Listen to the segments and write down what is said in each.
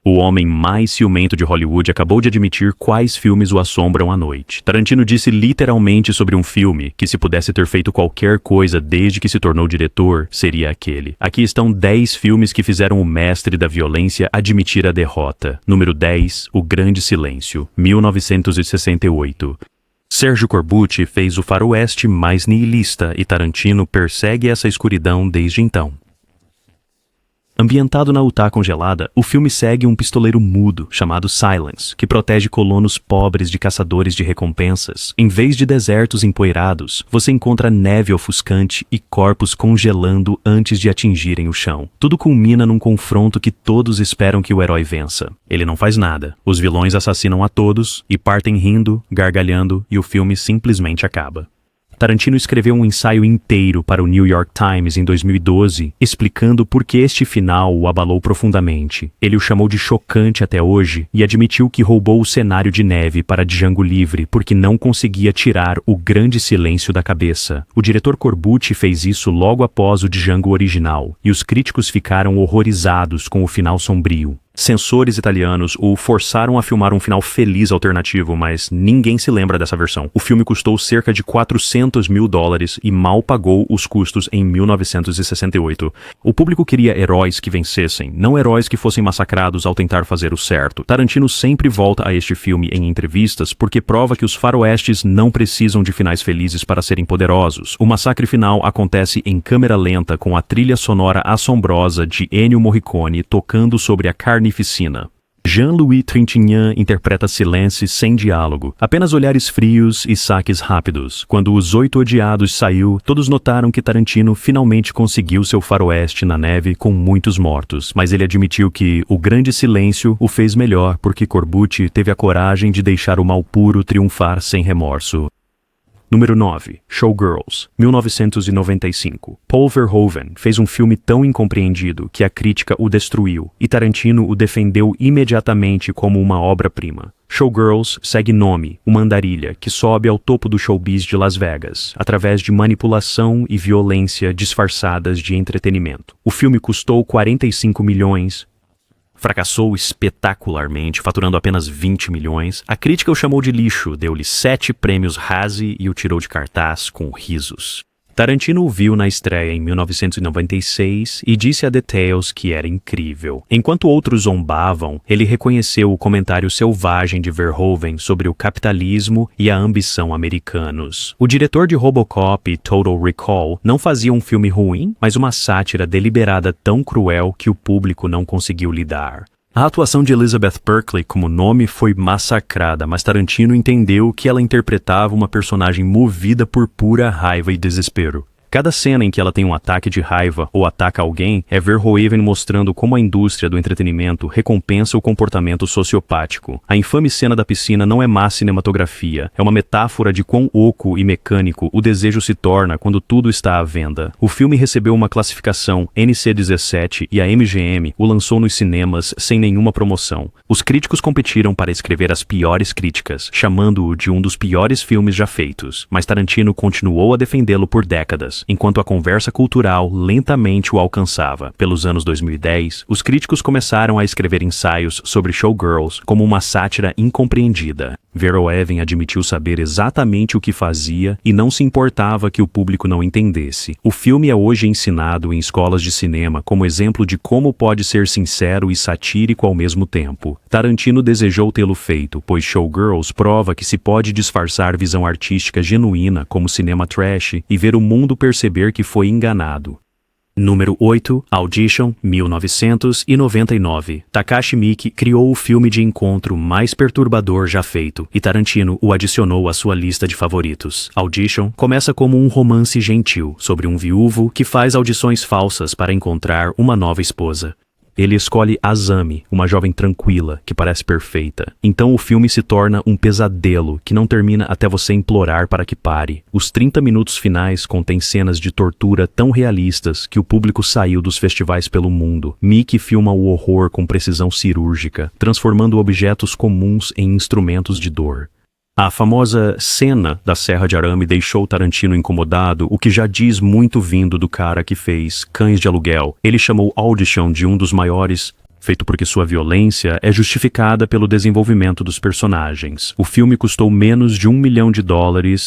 O homem mais ciumento de Hollywood acabou de admitir quais filmes o assombram à noite. Tarantino disse literalmente sobre um filme que, se pudesse ter feito qualquer coisa desde que se tornou diretor, seria aquele. Aqui estão 10 filmes que fizeram o mestre da violência admitir a derrota. Número 10, O Grande Silêncio, 1968. Sérgio Corbucci fez o faroeste mais nihilista e Tarantino persegue essa escuridão desde então. Ambientado na Utah congelada, o filme segue um pistoleiro mudo chamado Silence, que protege colonos pobres de caçadores de recompensas. Em vez de desertos empoeirados, você encontra neve ofuscante e corpos congelando antes de atingirem o chão. Tudo culmina num confronto que todos esperam que o herói vença. Ele não faz nada. Os vilões assassinam a todos e partem rindo, gargalhando, e o filme simplesmente acaba. Tarantino escreveu um ensaio inteiro para o New York Times em 2012, explicando por que este final o abalou profundamente. Ele o chamou de chocante até hoje e admitiu que roubou o cenário de neve para Django Livre porque não conseguia tirar o grande silêncio da cabeça. O diretor Corbucci fez isso logo após o Django original, e os críticos ficaram horrorizados com o final sombrio. Censores italianos o forçaram a filmar um final feliz alternativo, mas ninguém se lembra dessa versão. O filme custou cerca de $400 mil e mal pagou os custos em 1968. O público queria heróis que vencessem, não heróis que fossem massacrados ao tentar fazer o certo. Tarantino sempre volta a este filme em entrevistas porque prova que os faroestes não precisam de finais felizes para serem poderosos. O massacre final acontece em câmera lenta com a trilha sonora assombrosa de Ennio Morricone tocando sobre a carnificina. Jean-Louis Trintignant interpreta Silence sem diálogo, apenas olhares frios e saques rápidos. Quando Os Oito Odiados saiu, todos notaram que Tarantino finalmente conseguiu seu faroeste na neve com muitos mortos, mas ele admitiu que O Grande Silêncio o fez melhor porque Corbucci teve a coragem de deixar o mal puro triunfar sem remorso. Número 9. Showgirls, 1995. Paul Verhoeven fez um filme tão incompreendido que a crítica o destruiu, e Tarantino o defendeu imediatamente como uma obra-prima. Showgirls segue Nomi, uma andarilha que sobe ao topo do showbiz de Las Vegas, através de manipulação e violência disfarçadas de entretenimento. O filme custou 45 milhões, fracassou espetacularmente, faturando apenas 20 milhões. A crítica o chamou de lixo, deu-lhe 7 prêmios Razzie e o tirou de cartaz com risos. Tarantino o viu na estreia em 1996 e disse a Details que era incrível. Enquanto outros zombavam, ele reconheceu o comentário selvagem de Verhoeven sobre o capitalismo e a ambição americanos. O diretor de Robocop e Total Recall não fazia um filme ruim, mas uma sátira deliberada tão cruel que o público não conseguiu lidar. A atuação de Elizabeth Berkley como Nomi foi massacrada, mas Tarantino entendeu que ela interpretava uma personagem movida por pura raiva e desespero. Cada cena em que ela tem um ataque de raiva ou ataca alguém é Verhoeven mostrando como a indústria do entretenimento recompensa o comportamento sociopático. A infame cena da piscina não é má cinematografia, é uma metáfora de quão oco e mecânico o desejo se torna quando tudo está à venda. O filme recebeu uma classificação NC-17 e a MGM o lançou nos cinemas sem nenhuma promoção. Os críticos competiram para escrever as piores críticas, chamando-o de um dos piores filmes já feitos, mas Tarantino continuou a defendê-lo por décadas, enquanto a conversa cultural lentamente o alcançava. Pelos anos 2010, os críticos começaram a escrever ensaios sobre Showgirls como uma sátira incompreendida. Verhoeven admitiu saber exatamente o que fazia e não se importava que o público não entendesse. O filme é hoje ensinado em escolas de cinema como exemplo de como pode ser sincero e satírico ao mesmo tempo. Tarantino desejou tê-lo feito, pois Showgirls prova que se pode disfarçar visão artística genuína como cinema trash e ver o mundo perceber que foi enganado. Número 8. Audition, 1999. Takashi Miike criou o filme de encontro mais perturbador já feito, e Tarantino o adicionou à sua lista de favoritos. Audition começa como um romance gentil sobre um viúvo que faz audições falsas para encontrar uma nova esposa. Ele escolhe Azami, uma jovem tranquila, que parece perfeita. Então o filme se torna um pesadelo que não termina até você implorar para que pare. Os 30 minutos finais contêm cenas de tortura tão realistas que o público saiu dos festivais pelo mundo. Miike filma o horror com precisão cirúrgica, transformando objetos comuns em instrumentos de dor. A famosa cena da Serra de Arame deixou Tarantino incomodado, o que já diz muito vindo do cara que fez Cães de Aluguel. Ele chamou Audition de um dos maiores feito porque sua violência é justificada pelo desenvolvimento dos personagens. O filme custou menos de $1 milhão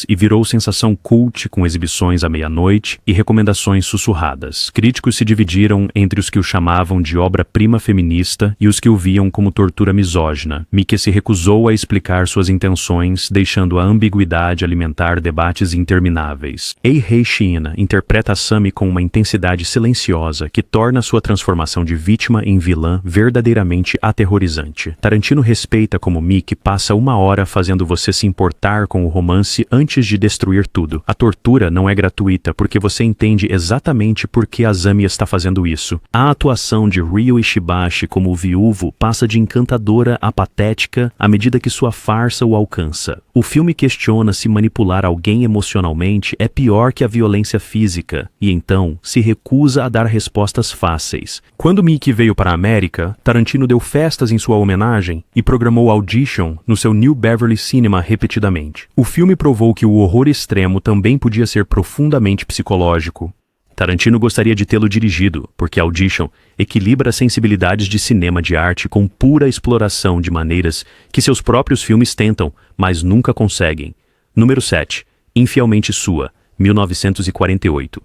e virou sensação cult com exibições à meia-noite e recomendações sussurradas. Críticos se dividiram entre os que o chamavam de obra-prima feminista e os que o viam como tortura misógina. Miike se recusou a explicar suas intenções, deixando a ambiguidade alimentar debates intermináveis. Eihei Shiina interpreta a Sami com uma intensidade silenciosa que torna sua transformação de vítima em vilã verdadeiramente aterrorizante. Tarantino respeita como Miike passa 1 hora fazendo você se importar com o romance antes de destruir tudo. A tortura não é gratuita porque você entende exatamente por que Azami está fazendo isso. A atuação de Ryo Ishibashi como o viúvo passa de encantadora a patética à medida que sua farsa o alcança. O filme questiona se manipular alguém emocionalmente é pior que a violência física e então se recusa a dar respostas fáceis. Quando Miike veio para a América, Tarantino deu festas em sua homenagem e programou Audition no seu New Beverly Cinema repetidamente. O filme provou que o horror extremo também podia ser profundamente psicológico. Tarantino gostaria de tê-lo dirigido, porque Audition equilibra as sensibilidades de cinema de arte com pura exploração de maneiras que seus próprios filmes tentam, mas nunca conseguem. Número 7. Infielmente Sua, 1948.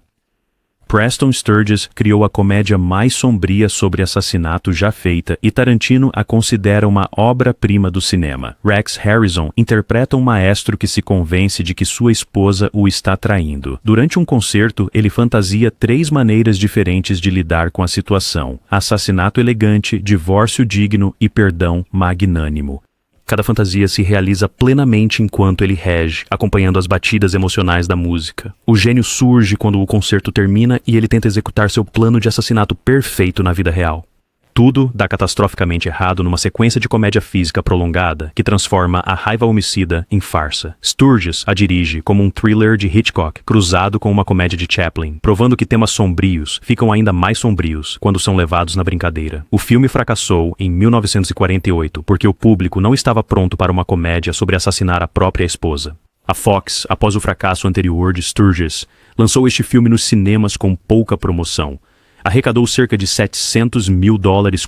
Preston Sturges criou a comédia mais sombria sobre assassinato já feita e Tarantino a considera uma obra-prima do cinema. Rex Harrison interpreta um maestro que se convence de que sua esposa o está traindo. Durante um concerto, ele fantasia 3 maneiras diferentes de lidar com a situação: assassinato elegante, divórcio digno e perdão magnânimo. Cada fantasia se realiza plenamente enquanto ele rege, acompanhando as batidas emocionais da música. O gênio surge quando o concerto termina e ele tenta executar seu plano de assassinato perfeito na vida real. Tudo dá catastroficamente errado numa sequência de comédia física prolongada que transforma a raiva homicida em farsa. Sturges a dirige como um thriller de Hitchcock cruzado com uma comédia de Chaplin, provando que temas sombrios ficam ainda mais sombrios quando são levados na brincadeira. O filme fracassou em 1948 porque o público não estava pronto para uma comédia sobre assassinar a própria esposa. A Fox, após o fracasso anterior de Sturges, lançou este filme nos cinemas com pouca promoção. Arrecadou cerca de $700 mil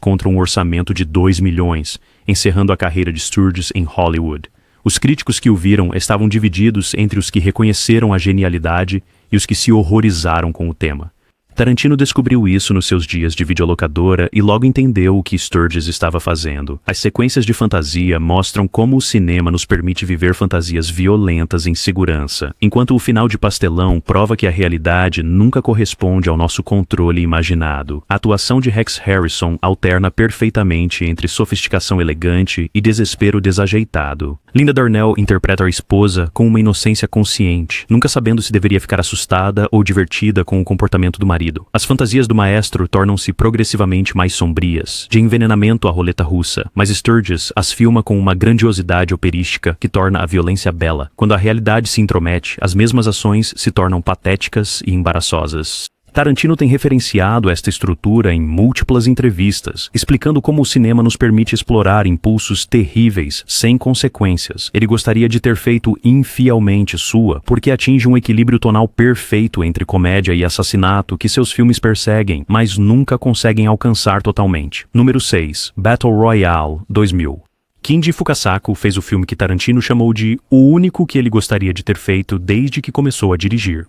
contra um orçamento de 2 milhões, encerrando a carreira de Sturges em Hollywood. Os críticos que o viram estavam divididos entre os que reconheceram a genialidade e os que se horrorizaram com o tema. Tarantino descobriu isso nos seus dias de videolocadora e logo entendeu o que Sturges estava fazendo. As sequências de fantasia mostram como o cinema nos permite viver fantasias violentas em segurança, enquanto o final de Pastelão prova que a realidade nunca corresponde ao nosso controle imaginado. A atuação de Rex Harrison alterna perfeitamente entre sofisticação elegante e desespero desajeitado. Linda Darnell interpreta a esposa com uma inocência consciente, nunca sabendo se deveria ficar assustada ou divertida com o comportamento do marido. As fantasias do maestro tornam-se progressivamente mais sombrias, de envenenamento à roleta russa, mas Sturges as filma com uma grandiosidade operística que torna a violência bela. Quando a realidade se intromete, as mesmas ações se tornam patéticas e embaraçosas. Tarantino tem referenciado esta estrutura em múltiplas entrevistas, explicando como o cinema nos permite explorar impulsos terríveis, sem consequências. Ele gostaria de ter feito Infielmente Sua, porque atinge um equilíbrio tonal perfeito entre comédia e assassinato que seus filmes perseguem, mas nunca conseguem alcançar totalmente. Número 6. Battle Royale, 2000. Kinji Fukasaku fez o filme que Tarantino chamou de o único que ele gostaria de ter feito desde que começou a dirigir.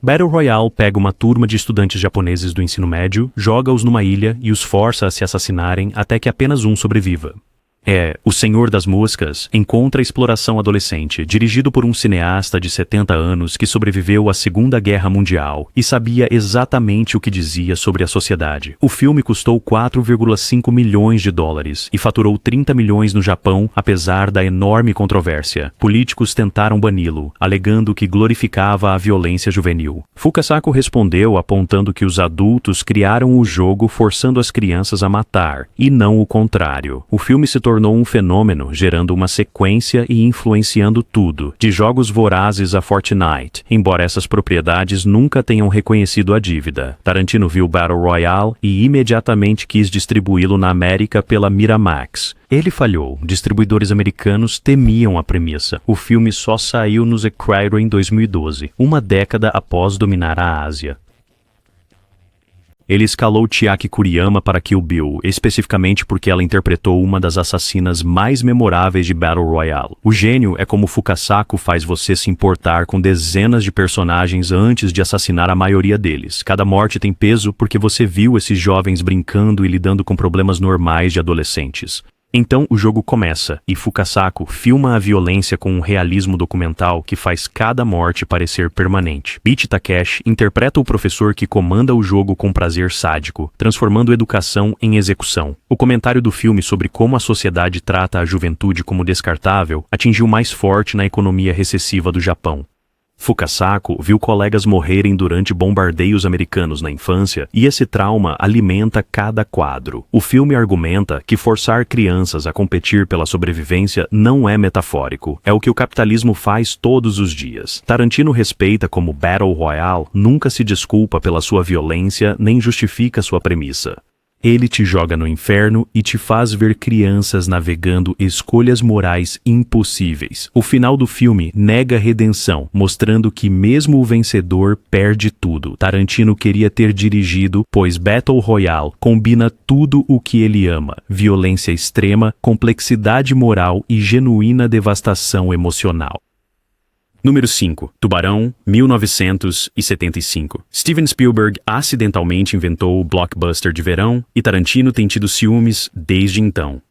Battle Royale pega uma turma de estudantes japoneses do ensino médio, joga-os numa ilha e os força a se assassinarem até que apenas um sobreviva. O Senhor das Moscas encontra a exploração adolescente, dirigido por um cineasta de 70 anos que sobreviveu à Segunda Guerra Mundial e sabia exatamente o que dizia sobre a sociedade. O filme custou $4,5 milhões e faturou 30 milhões no Japão, apesar da enorme controvérsia. Políticos tentaram bani-lo, alegando que glorificava a violência juvenil. Fukasaku respondeu apontando que os adultos criaram o jogo forçando as crianças a matar, e não o contrário. O filme se tornou um fenômeno, gerando uma sequência e influenciando tudo, de jogos vorazes a Fortnite, embora essas propriedades nunca tenham reconhecido a dívida. Tarantino viu Battle Royale e imediatamente quis distribuí-lo na América pela Miramax. Ele falhou. Distribuidores americanos temiam a premissa. O filme só saiu no Criterion em 2012, uma década após dominar a Ásia. Ele escalou Chiaki Kuriyama para Kill Bill, especificamente porque ela interpretou uma das assassinas mais memoráveis de Battle Royale. O gênio é como Fukasaku faz você se importar com dezenas de personagens antes de assassinar a maioria deles. Cada morte tem peso porque você viu esses jovens brincando e lidando com problemas normais de adolescentes. Então o jogo começa, e Fukasaku filma a violência com um realismo documental que faz cada morte parecer permanente. Bichi Takeshi interpreta o professor que comanda o jogo com prazer sádico, transformando educação em execução. O comentário do filme sobre como a sociedade trata a juventude como descartável atingiu mais forte na economia recessiva do Japão. Fukasaku viu colegas morrerem durante bombardeios americanos na infância e esse trauma alimenta cada quadro. O filme argumenta que forçar crianças a competir pela sobrevivência não é metafórico, é o que o capitalismo faz todos os dias. Tarantino respeita como Battle Royale nunca se desculpa pela sua violência nem justifica sua premissa. Ele te joga no inferno e te faz ver crianças navegando escolhas morais impossíveis. O final do filme nega redenção, mostrando que mesmo o vencedor perde tudo. Tarantino queria ter dirigido, pois Battle Royale combina tudo o que ele ama: violência extrema, complexidade moral e genuína devastação emocional. Número 5. Tubarão, 1975. Steven Spielberg acidentalmente inventou o blockbuster de verão e Tarantino tem tido ciúmes desde então.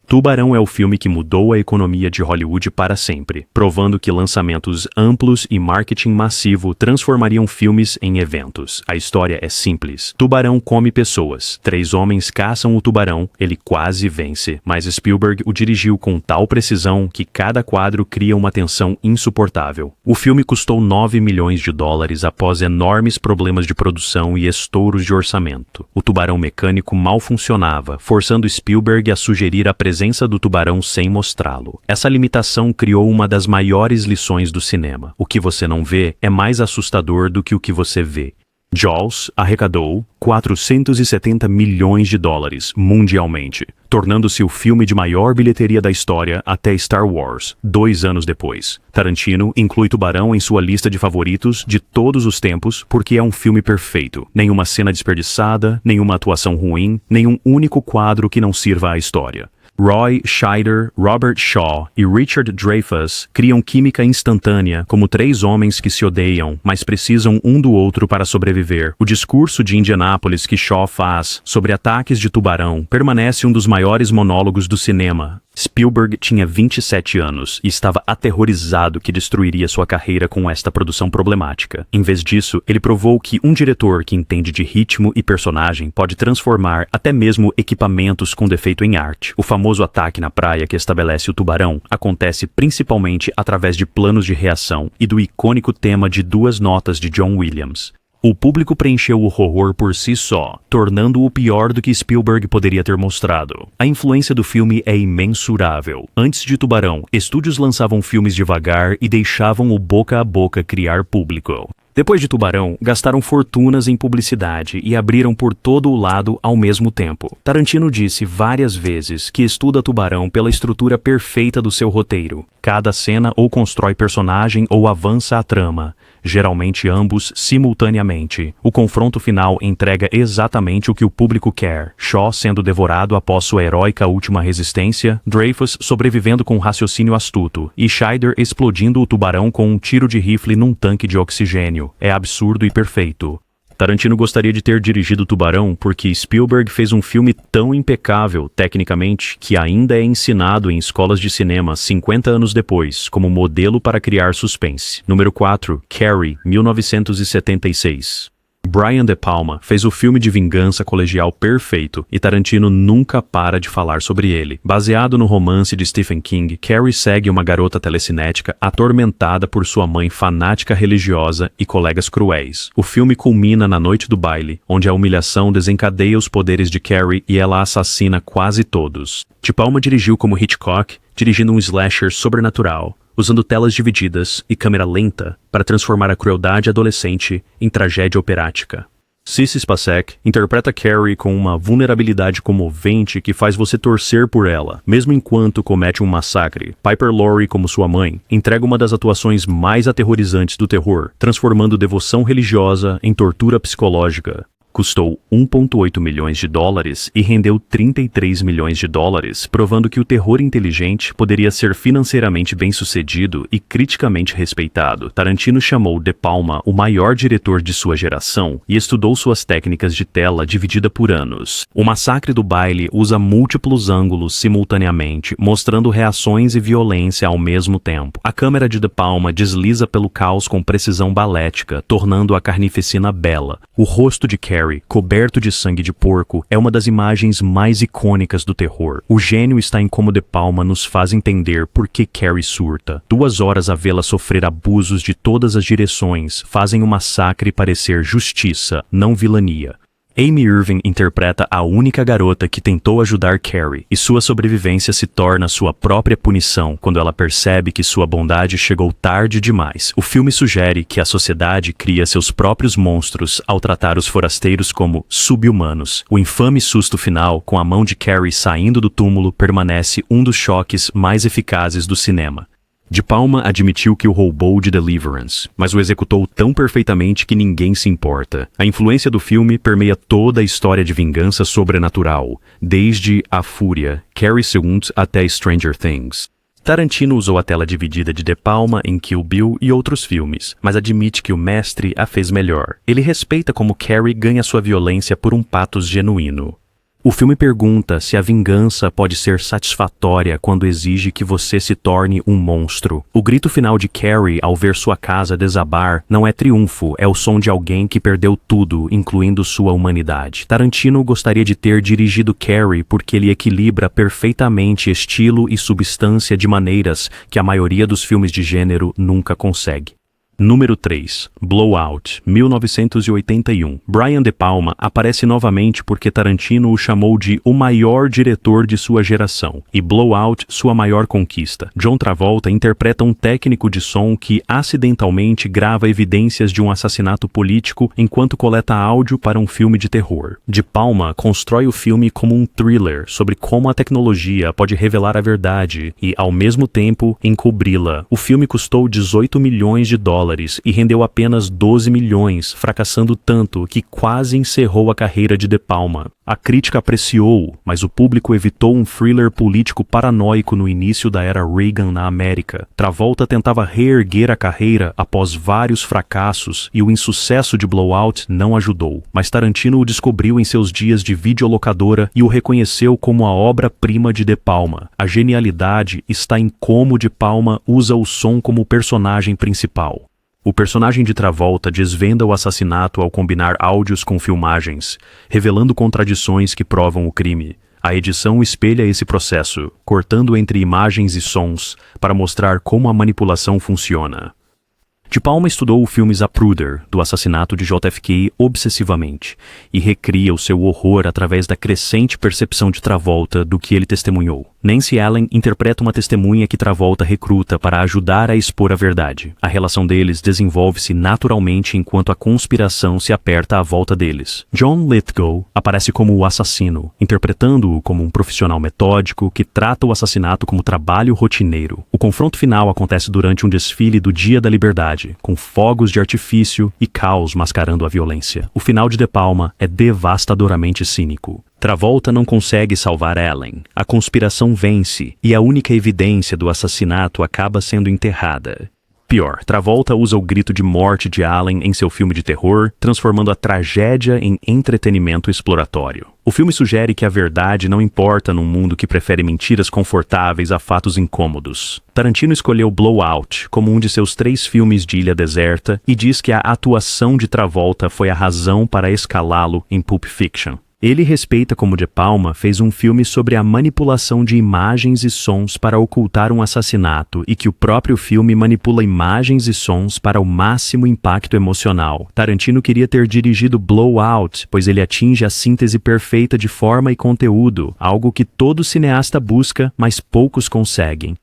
Tubarão é o filme que mudou a economia de Hollywood para sempre, provando que lançamentos amplos e marketing massivo transformariam filmes em eventos. A história é simples. Tubarão come pessoas. 3 homens caçam o tubarão, ele quase vence, mas Spielberg o dirigiu com tal precisão que cada quadro cria uma tensão insuportável. O filme custou 9 milhões de dólares após enormes problemas de produção e estouros de orçamento. O tubarão mecânico mal funcionava, forçando Spielberg a sugerir a presença do tubarão sem mostrá-lo. Essa limitação criou uma das maiores lições do cinema. O que você não vê é mais assustador do que o que você vê. Jaws arrecadou 470 milhões de dólares mundialmente, tornando-se o filme de maior bilheteria da história até Star Wars, 2 anos depois. Tarantino inclui Tubarão em sua lista de favoritos de todos os tempos porque é um filme perfeito. Nenhuma cena desperdiçada, nenhuma atuação ruim, nenhum único quadro que não sirva à história. Roy Scheider, Robert Shaw e Richard Dreyfuss criam química instantânea como 3 homens que se odeiam, mas precisam um do outro para sobreviver. O discurso de Indianápolis que Shaw faz sobre ataques de tubarão permanece um dos maiores monólogos do cinema. Spielberg tinha 27 anos e estava aterrorizado que destruiria sua carreira com esta produção problemática. Em vez disso, ele provou que um diretor que entende de ritmo e personagem pode transformar até mesmo equipamentos com defeito em arte. O famoso ataque na praia que estabelece o tubarão acontece principalmente através de planos de reação e do icônico tema de 2 notas de John Williams. O público preencheu o horror por si só, tornando-o pior do que Spielberg poderia ter mostrado. A influência do filme é imensurável. Antes de Tubarão, estúdios lançavam filmes devagar e deixavam o boca a boca criar público. Depois de Tubarão, gastaram fortunas em publicidade e abriram por todo o lado ao mesmo tempo. Tarantino disse várias vezes que estuda Tubarão pela estrutura perfeita do seu roteiro. Cada cena ou constrói personagem ou avança a trama, geralmente ambos simultaneamente. O confronto final entrega exatamente o que o público quer. Shaw sendo devorado após sua heróica última resistência, Dreyfuss sobrevivendo com um raciocínio astuto e Scheider explodindo o tubarão com um tiro de rifle num tanque de oxigênio. É absurdo e perfeito. Tarantino gostaria de ter dirigido Tubarão porque Spielberg fez um filme tão impecável, tecnicamente, que ainda é ensinado em escolas de cinema 50 anos depois, como modelo para criar suspense. Número 4. Carrie, 1976. Brian De Palma fez o filme de vingança colegial perfeito e Tarantino nunca para de falar sobre ele. Baseado no romance de Stephen King, Carrie segue uma garota telecinética atormentada por sua mãe fanática religiosa e colegas cruéis. O filme culmina na noite do baile, onde a humilhação desencadeia os poderes de Carrie e ela assassina quase todos. De Palma dirigiu como Hitchcock, dirigindo um slasher sobrenatural, usando telas divididas e câmera lenta para transformar a crueldade adolescente em tragédia operática. Sissy Spacek interpreta Carrie com uma vulnerabilidade comovente que faz você torcer por ela, mesmo enquanto comete um massacre. Piper Laurie, como sua mãe, entrega uma das atuações mais aterrorizantes do terror, transformando devoção religiosa em tortura psicológica. Custou 1,8 milhões de dólares e rendeu 33 milhões de dólares, provando que o terror inteligente poderia ser financeiramente bem-sucedido e criticamente respeitado. Tarantino chamou De Palma o maior diretor de sua geração e estudou suas técnicas de tela dividida por anos. O Massacre do Baile usa múltiplos ângulos simultaneamente, mostrando reações e violência ao mesmo tempo. A câmera de De Palma desliza pelo caos com precisão balética, tornando a carnificina bela. O rosto de Carrie, coberto de sangue de porco, é uma das imagens mais icônicas do terror. O gênio está em como De Palma nos faz entender por que Carrie surta. 2 horas a vê-la sofrer abusos de todas as direções fazem o massacre parecer justiça, não vilania. Amy Irving interpreta a única garota que tentou ajudar Carrie, e sua sobrevivência se torna sua própria punição quando ela percebe que sua bondade chegou tarde demais. O filme sugere que a sociedade cria seus próprios monstros ao tratar os forasteiros como sub-humanos. O infame susto final, com a mão de Carrie saindo do túmulo, permanece um dos choques mais eficazes do cinema. De Palma admitiu que o roubou de Deliverance, mas o executou tão perfeitamente que ninguém se importa. A influência do filme permeia toda a história de vingança sobrenatural, desde A Fúria, Carrie II até Stranger Things. Tarantino usou a tela dividida de De Palma em Kill Bill e outros filmes, mas admite que o mestre a fez melhor. Ele respeita como Carrie ganha sua violência por um pathos genuíno. O filme pergunta se a vingança pode ser satisfatória quando exige que você se torne um monstro. O grito final de Carrie ao ver sua casa desabar não é triunfo, é o som de alguém que perdeu tudo, incluindo sua humanidade. Tarantino gostaria de ter dirigido Carrie porque ele equilibra perfeitamente estilo e substância de maneiras que a maioria dos filmes de gênero nunca consegue. Número 3. Blowout, 1981. Brian De Palma aparece novamente porque Tarantino o chamou de o maior diretor de sua geração, e Blowout sua maior conquista. John Travolta interpreta um técnico de som que acidentalmente grava evidências de um assassinato político enquanto coleta áudio para um filme de terror. De Palma constrói o filme como um thriller sobre como a tecnologia pode revelar a verdade e, ao mesmo tempo, encobri-la. O filme custou 18 milhões de dólares e rendeu apenas 12 milhões, fracassando tanto que quase encerrou a carreira de De Palma. A crítica apreciou, mas o público evitou um thriller político paranoico no início da era Reagan na América. Travolta tentava reerguer a carreira após vários fracassos e o insucesso de Blowout não ajudou, mas Tarantino o descobriu em seus dias de videolocadora e o reconheceu como a obra-prima de De Palma. A genialidade está em como De Palma usa o som como personagem principal. O personagem de Travolta desvenda o assassinato ao combinar áudios com filmagens, revelando contradições que provam o crime. A edição espelha esse processo, cortando entre imagens e sons para mostrar como a manipulação funciona. De Palma estudou o filme Zapruder, do assassinato de JFK, obsessivamente, e recria o seu horror através da crescente percepção de Travolta do que ele testemunhou. Nancy Allen interpreta uma testemunha que Travolta recruta para ajudar a expor a verdade. A relação deles desenvolve-se naturalmente enquanto a conspiração se aperta à volta deles. John Lithgow aparece como o assassino, interpretando-o como um profissional metódico que trata o assassinato como trabalho rotineiro. O confronto final acontece durante um desfile do Dia da Liberdade, com fogos de artifício e caos mascarando a violência. O final de De Palma é devastadoramente cínico. Travolta não consegue salvar Allen. A conspiração vence e a única evidência do assassinato acaba sendo enterrada. Pior, Travolta usa o grito de morte de Allen em seu filme de terror, transformando a tragédia em entretenimento exploratório. O filme sugere que a verdade não importa num mundo que prefere mentiras confortáveis a fatos incômodos. Tarantino escolheu Blowout como um de seus 3 filmes de Ilha Deserta e diz que a atuação de Travolta foi a razão para escalá-lo em Pulp Fiction. Ele respeita como De Palma fez um filme sobre a manipulação de imagens e sons para ocultar um assassinato e que o próprio filme manipula imagens e sons para o máximo impacto emocional. Tarantino queria ter dirigido Blowout, pois ele atinge a síntese perfeita de forma e conteúdo, algo que todo cineasta busca, mas poucos conseguem.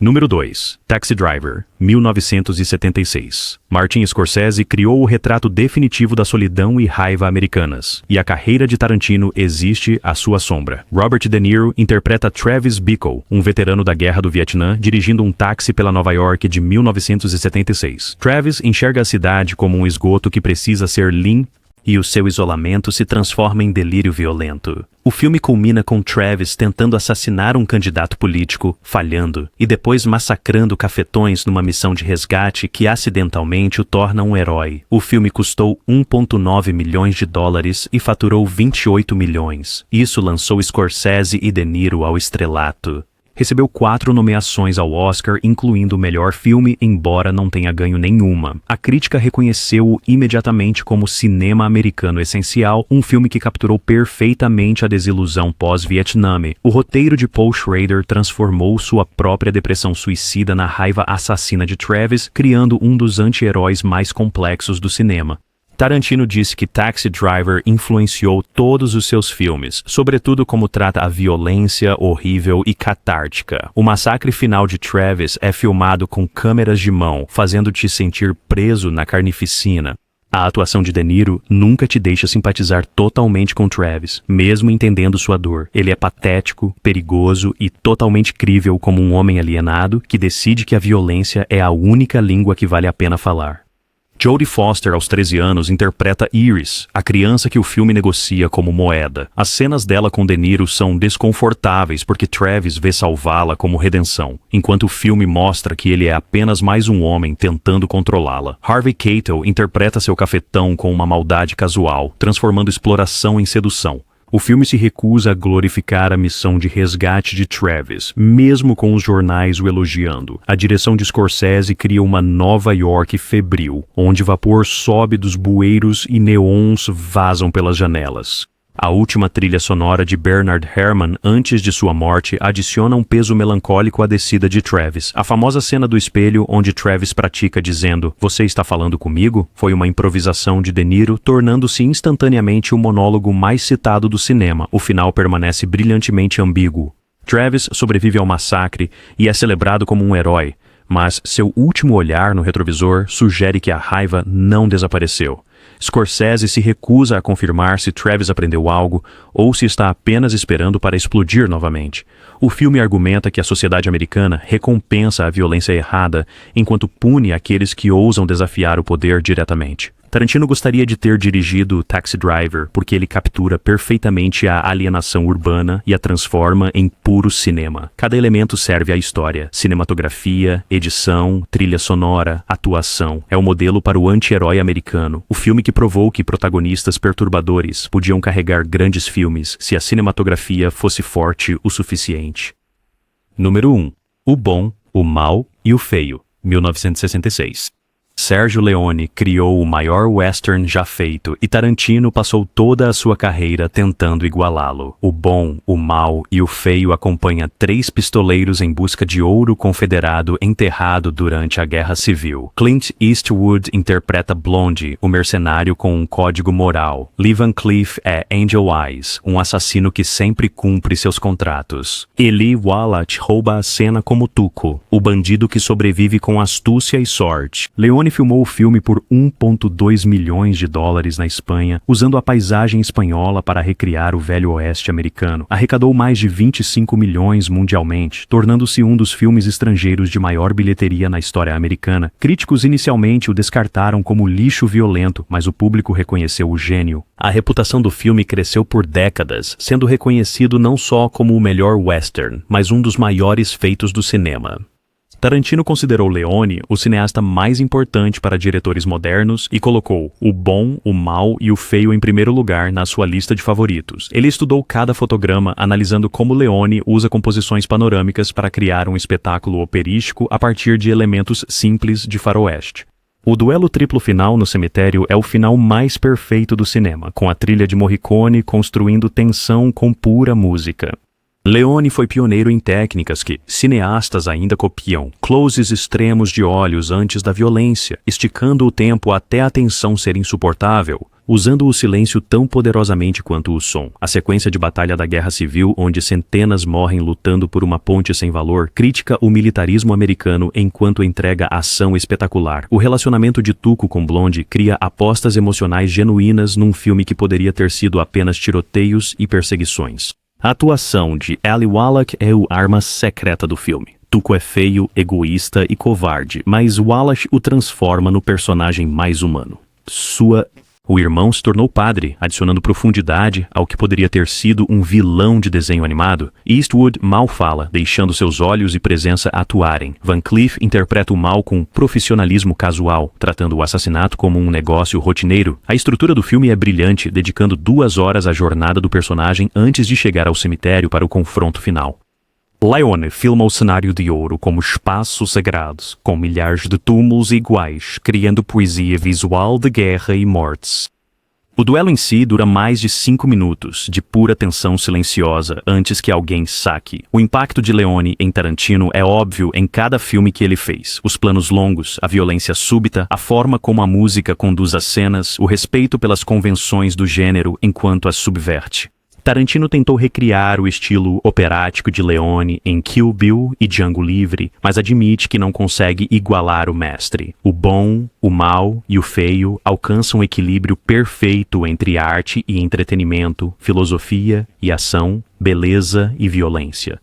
Número 2. Taxi Driver, 1976. Martin Scorsese criou o retrato definitivo da solidão e raiva americanas, e a carreira de Tarantino existe à sua sombra. Robert De Niro interpreta Travis Bickle, um veterano da Guerra do Vietnã, dirigindo um táxi pela Nova York de 1976. Travis enxerga a cidade como um esgoto que precisa ser limpo e o seu isolamento se transforma em delírio violento. O filme culmina com Travis tentando assassinar um candidato político, falhando, e depois massacrando cafetões numa missão de resgate que acidentalmente o torna um herói. O filme custou 1,9 milhões de dólares e faturou 28 milhões. Isso lançou Scorsese e De Niro ao estrelato. Recebeu 4 nomeações ao Oscar, incluindo o melhor filme, embora não tenha ganho nenhuma. A crítica reconheceu-o imediatamente como cinema americano essencial, um filme que capturou perfeitamente a desilusão pós-Vietnã. O roteiro de Paul Schrader transformou sua própria depressão suicida na raiva assassina de Travis, criando um dos anti-heróis mais complexos do cinema. Tarantino disse que Taxi Driver influenciou todos os seus filmes, sobretudo como trata a violência horrível e catártica. O massacre final de Travis é filmado com câmeras de mão, fazendo-te sentir preso na carnificina. A atuação de De Niro nunca te deixa simpatizar totalmente com Travis, mesmo entendendo sua dor. Ele é patético, perigoso e totalmente crível como um homem alienado que decide que a violência é a única língua que vale a pena falar. Jodie Foster, aos 13 anos, interpreta Iris, a criança que o filme negocia como moeda. As cenas dela com De Niro são desconfortáveis porque Travis vê salvá-la como redenção, enquanto o filme mostra que ele é apenas mais um homem tentando controlá-la. Harvey Keitel interpreta seu cafetão com uma maldade casual, transformando exploração em sedução. O filme se recusa a glorificar a missão de resgate de Travis, mesmo com os jornais o elogiando. A direção de Scorsese cria uma Nova York febril, onde vapor sobe dos bueiros e neons vazam pelas janelas. A última trilha sonora de Bernard Herrmann, antes de sua morte, adiciona um peso melancólico à descida de Travis. A famosa cena do espelho, onde Travis pratica dizendo "Você está falando comigo?", foi uma improvisação de De Niro, tornando-se instantaneamente o monólogo mais citado do cinema. O final permanece brilhantemente ambíguo. Travis sobrevive ao massacre e é celebrado como um herói, mas seu último olhar no retrovisor sugere que a raiva não desapareceu. Scorsese se recusa a confirmar se Travis aprendeu algo ou se está apenas esperando para explodir novamente. O filme argumenta que a sociedade americana recompensa a violência errada enquanto pune aqueles que ousam desafiar o poder diretamente. Tarantino gostaria de ter dirigido Taxi Driver porque ele captura perfeitamente a alienação urbana e a transforma em puro cinema. Cada elemento serve à história: cinematografia, edição, trilha sonora, atuação. É o modelo para o anti-herói americano, o filme que provou que protagonistas perturbadores podiam carregar grandes filmes se a cinematografia fosse forte o suficiente. Número 1. O Bom, o Mal e o Feio, 1966. Sergio Leone criou o maior western já feito e Tarantino passou toda a sua carreira tentando igualá-lo. O Bom, o Mal e o Feio acompanha 3 pistoleiros em busca de ouro confederado enterrado durante a Guerra Civil. Clint Eastwood interpreta Blonde, o mercenário com um código moral. Lee Van Cleef é Angel Eyes, um assassino que sempre cumpre seus contratos. Eli Wallach rouba a cena como Tuco, o bandido que sobrevive com astúcia e sorte. Leone filmou o filme por 1,2 milhões de dólares na Espanha, usando a paisagem espanhola para recriar o Velho Oeste americano. Arrecadou mais de 25 milhões mundialmente, tornando-se um dos filmes estrangeiros de maior bilheteria na história americana. Críticos inicialmente o descartaram como lixo violento, mas o público reconheceu o gênio. A reputação do filme cresceu por décadas, sendo reconhecido não só como o melhor western, mas um dos maiores feitos do cinema. Tarantino considerou Leone o cineasta mais importante para diretores modernos e colocou O Bom, o Mal e o Feio em primeiro lugar na sua lista de favoritos. Ele estudou cada fotograma, analisando como Leone usa composições panorâmicas para criar um espetáculo operístico a partir de elementos simples de faroeste. O duelo triplo final no cemitério é o final mais perfeito do cinema, com a trilha de Morricone construindo tensão com pura música. Leone foi pioneiro em técnicas que cineastas ainda copiam, closes extremos de olhos antes da violência, esticando o tempo até a tensão ser insuportável, usando o silêncio tão poderosamente quanto o som. A sequência de batalha da Guerra Civil, onde centenas morrem lutando por uma ponte sem valor, critica o militarismo americano enquanto entrega ação espetacular. O relacionamento de Tuco com Blonde cria apostas emocionais genuínas num filme que poderia ter sido apenas tiroteios e perseguições. A atuação de Ali Wallach é a arma secreta do filme. Tuco é feio, egoísta e covarde, mas Wallach o transforma no personagem mais humano. Sua O irmão se tornou padre, adicionando profundidade ao que poderia ter sido um vilão de desenho animado. Eastwood mal fala, deixando seus olhos e presença atuarem. Van Cleef interpreta o mal com profissionalismo casual, tratando o assassinato como um negócio rotineiro. A estrutura do filme é brilhante, dedicando 2 horas à jornada do personagem antes de chegar ao cemitério para o confronto final. Leone filma o cenário de ouro como espaço sagrado, com milhares de túmulos iguais, criando poesia visual de guerra e mortes. O duelo em si dura mais de 5 minutos, de pura tensão silenciosa, antes que alguém saque. O impacto de Leone em Tarantino é óbvio em cada filme que ele fez. Os planos longos, a violência súbita, a forma como a música conduz as cenas, o respeito pelas convenções do gênero enquanto as subverte. Tarantino tentou recriar o estilo operático de Leone em Kill Bill e Django Livre, mas admite que não consegue igualar o mestre. O bom, o mal e o feio alcançam um equilíbrio perfeito entre arte e entretenimento, filosofia e ação, beleza e violência.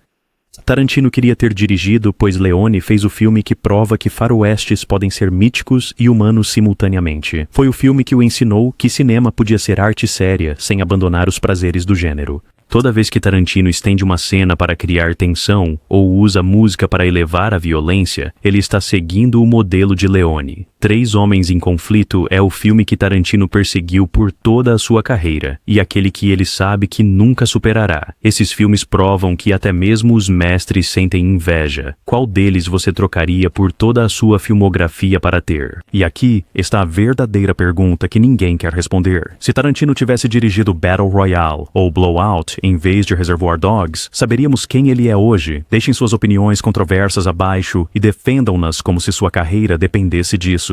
Tarantino queria ter dirigido, pois Leone fez o filme que prova que faroestes podem ser míticos e humanos simultaneamente. Foi o filme que o ensinou que cinema podia ser arte séria, sem abandonar os prazeres do gênero. Toda vez que Tarantino estende uma cena para criar tensão ou usa música para elevar a violência, ele está seguindo o modelo de Leone. 3 Homens em Conflito é o filme que Tarantino perseguiu por toda a sua carreira, e aquele que ele sabe que nunca superará. Esses filmes provam que até mesmo os mestres sentem inveja. Qual deles você trocaria por toda a sua filmografia para ter? E aqui está a verdadeira pergunta que ninguém quer responder. Se Tarantino tivesse dirigido Battle Royale ou Blowout em vez de Reservoir Dogs, saberíamos quem ele é hoje? Deixem suas opiniões controversas abaixo e defendam-nas como se sua carreira dependesse disso.